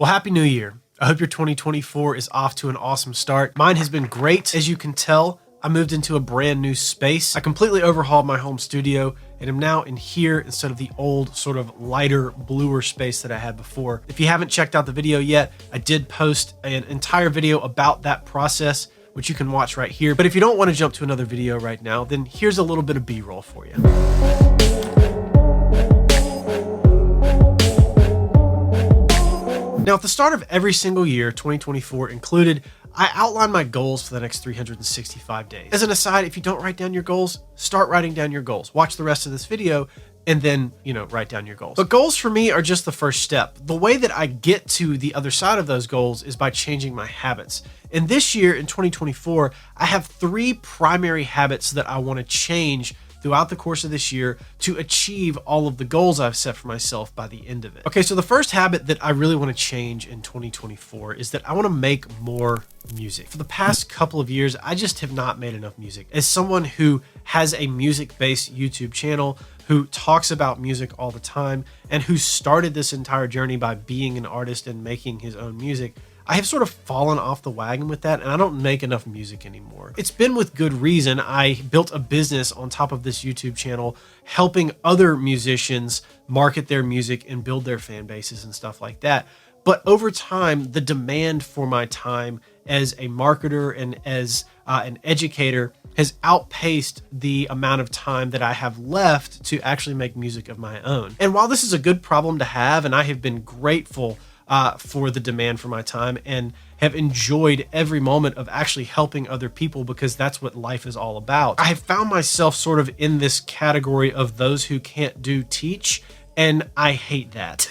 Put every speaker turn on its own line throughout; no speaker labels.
Well, Happy New Year. I hope your 2024 is off to an awesome start. Mine has been great. As you can tell, I moved into a brand new space. I completely overhauled my home studio and am now in here instead of the old sort of lighter, bluer space that I had before. If you haven't checked out the video yet, I did post an entire video about that process, which you can watch right here. But if you don't want to jump to another video right now, then here's a little bit of B-roll for you. Now, at the start of every single year, 2024 included, I outline my goals for the next 365 days. As an aside, if you don't write down your goals, start writing down your goals. Watch the rest of this video and then, write down your goals. But goals for me are just the first step. The way that I get to the other side of those goals is by changing my habits. And this year in 2024, I have 3 primary habits that I want to change throughout the course of this year to achieve all of the goals I've set for myself by the end of it. Okay, so the first habit that I really want to change in 2024 is that I want to make more music. For the past couple of years, I just have not made enough music. As someone who has a music-based YouTube channel, who talks about music all the time, and who started this entire journey by being an artist and making his own music, I have sort of fallen off the wagon with that, and I don't make enough music anymore. It's been with good reason. I built a business on top of this YouTube channel, helping other musicians market their music and build their fan bases and stuff like that. But over time, the demand for my time as a marketer and as an educator has outpaced the amount of time that I have left to actually make music of my own. And while this is a good problem to have, and I have been grateful for the demand for my time and have enjoyed every moment of actually helping other people, because that's what life is all about, I have found myself sort of in this category of those who can't do teach. And I hate that.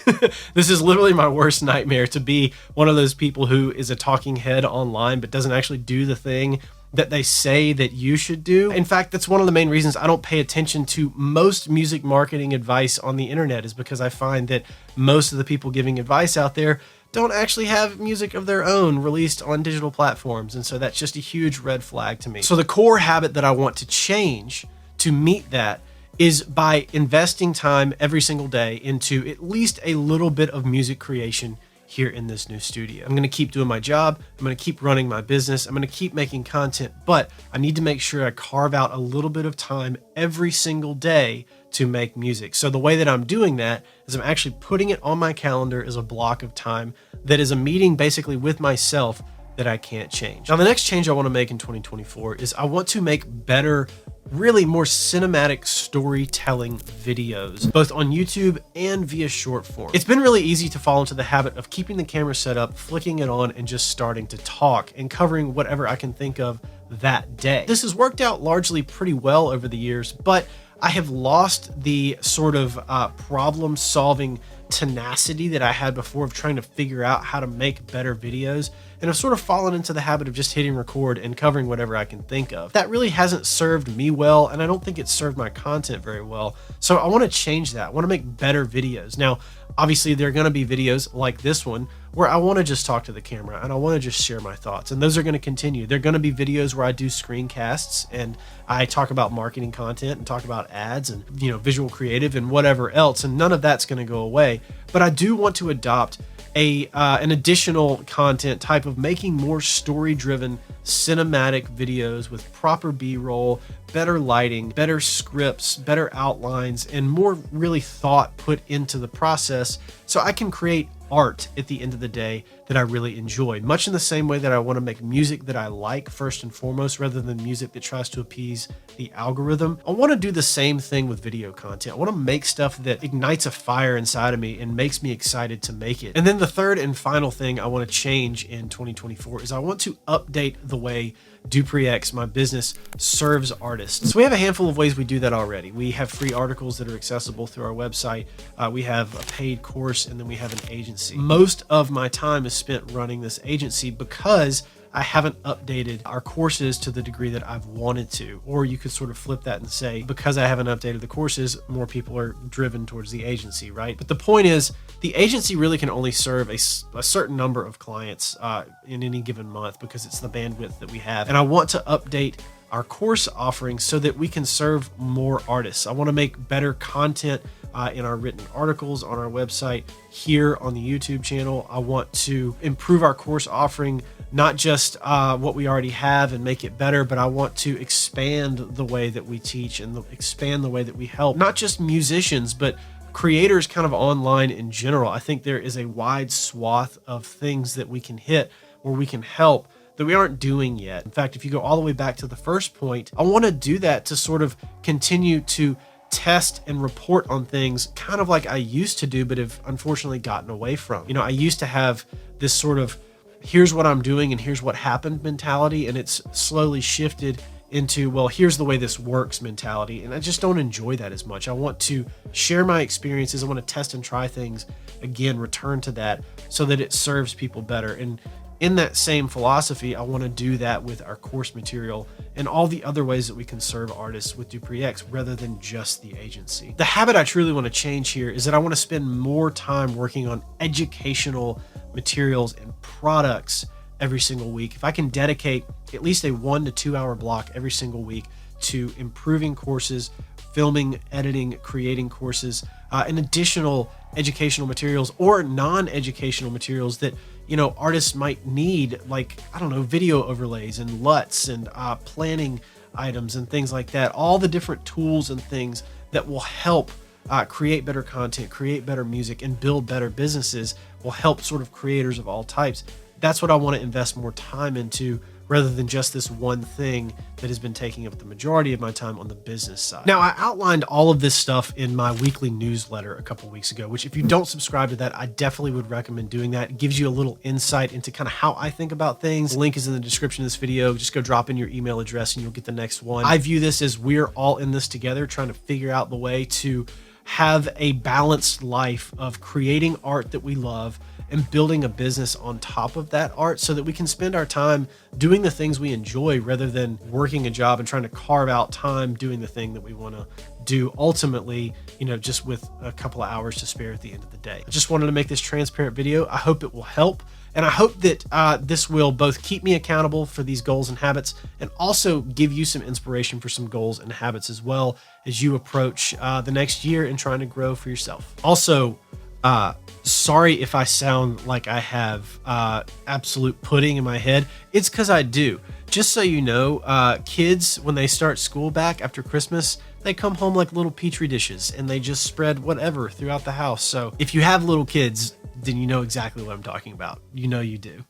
This is literally my worst nightmare, to be one of those people who is a talking head online but doesn't actually do the thing that they say that you should do. In fact, that's one of the main reasons I don't pay attention to most music marketing advice on the internet, is because I find that most of the people giving advice out there don't actually have music of their own released on digital platforms. And so that's just a huge red flag to me. So the core habit that I want to change to meet that is by investing time every single day into at least a little bit of music creation here in this new studio. I'm going to keep doing my job. I'm going to keep running my business. I'm going to keep making content, but I need to make sure I carve out a little bit of time every single day to make music. So the way that I'm doing that is I'm actually putting it on my calendar as a block of time that is a meeting basically with myself that I can't change. Now, the next change I want to make in 2024 is I want to make better, really more cinematic storytelling videos, both on YouTube and via short form. It's been really easy to fall into the habit of keeping the camera set up, flicking it on, and just starting to talk and covering whatever I can think of that day. This has worked out largely pretty well over the years, but I have lost the sort of problem-solving tenacity that I had before of trying to figure out how to make better videos, and I've sort of fallen into the habit of just hitting record and covering whatever I can think of. That really hasn't served me well, and I don't think it's served my content very well. So I want to change that. I want to make better videos. Now, obviously, there are going to be videos like this one where I want to just talk to the camera and I want to just share my thoughts, and those are going to continue. There are going to be videos where I do screencasts and I talk about marketing content and talk about ads and visual creative and whatever else, and none of that's going to go away. But I do want to adopt an additional content type of making more story-driven cinematic videos with proper B-roll, better lighting, better scripts, better outlines, and more really thought put into the process, so I can create art at the end of the day that I really enjoy, much in the same way that I want to make music that I like first and foremost, rather than music that tries to appease the algorithm. I want to do the same thing with video content. I want to make stuff that ignites a fire inside of me and makes me excited to make it. And then the third and final thing I want to change in 2024 is I want to update the way DuPree, my business, serves artists. So we have a handful of ways we do that already. We have free articles that are accessible through our website. We have a paid course, and then we have an agency. Most of my time is spent running this agency because I haven't updated our courses to the degree that I've wanted to. Or you could sort of flip that and say, because I haven't updated the courses, more people are driven towards the agency, right? But the point is, the agency really can only serve a certain number of clients in any given month, because it's the bandwidth that we have. And I want to update our course offerings so that we can serve more artists. I want to make better content in our written articles on our website, here on the YouTube channel. I want to improve our course offering, not just what we already have and make it better, but I want to expand the way that we teach and expand the way that we help, not just musicians, but creators kind of online in general. I think there is a wide swath of things that we can hit where we can help that we aren't doing yet. In fact, if you go all the way back to the first point, I want to do that to sort of continue to test and report on things kind of like I used to do, but have unfortunately gotten away from. You know, I used to have this sort of here's what I'm doing and here's what happened mentality, and it's slowly shifted into, well, here's the way this works mentality. And I just don't enjoy that as much. I want to share my experiences. I want to test and try things again, return to that so that it serves people better. And in that same philosophy, I want to do that with our course material and all the other ways that we can serve artists with DuPree X rather than just the agency. The habit I truly want to change here is that I want to spend more time working on educational materials and products every single week. If I can dedicate at least a 1 to 2 hour block every single week to improving courses, filming, editing, creating courses, and additional educational materials or non-educational materials that, you know, artists might need, like, I don't know, video overlays and LUTs and planning items and things like that. All the different tools and things that will help create better content, create better music, and build better businesses will help sort of creators of all types. That's what I want to invest more time into rather than just this one thing that has been taking up the majority of my time on the business side. Now, I outlined all of this stuff in my weekly newsletter a couple weeks ago, which if you don't subscribe to that, I definitely would recommend doing that. It gives you a little insight into kind of how I think about things. The link is in the description of this video. Just go drop in your email address and you'll get the next one. I view this as we're all in this together, trying to figure out the way to have a balanced life of creating art that we love and building a business on top of that art so that we can spend our time doing the things we enjoy rather than working a job and trying to carve out time doing the thing that we want to do ultimately, you know, just with a couple of hours to spare at the end of the day. I just wanted to make this transparent video. I hope it will help. And I hope that this will both keep me accountable for these goals and habits and also give you some inspiration for some goals and habits as well as you approach the next year and trying to grow for yourself. Also, sorry if I sound like I have absolute pudding in my head. It's because I do. Just so you know, kids, when they start school back after Christmas, they come home like little petri dishes and they just spread whatever throughout the house. So if you have little kids, then you know exactly what I'm talking about. You know you do.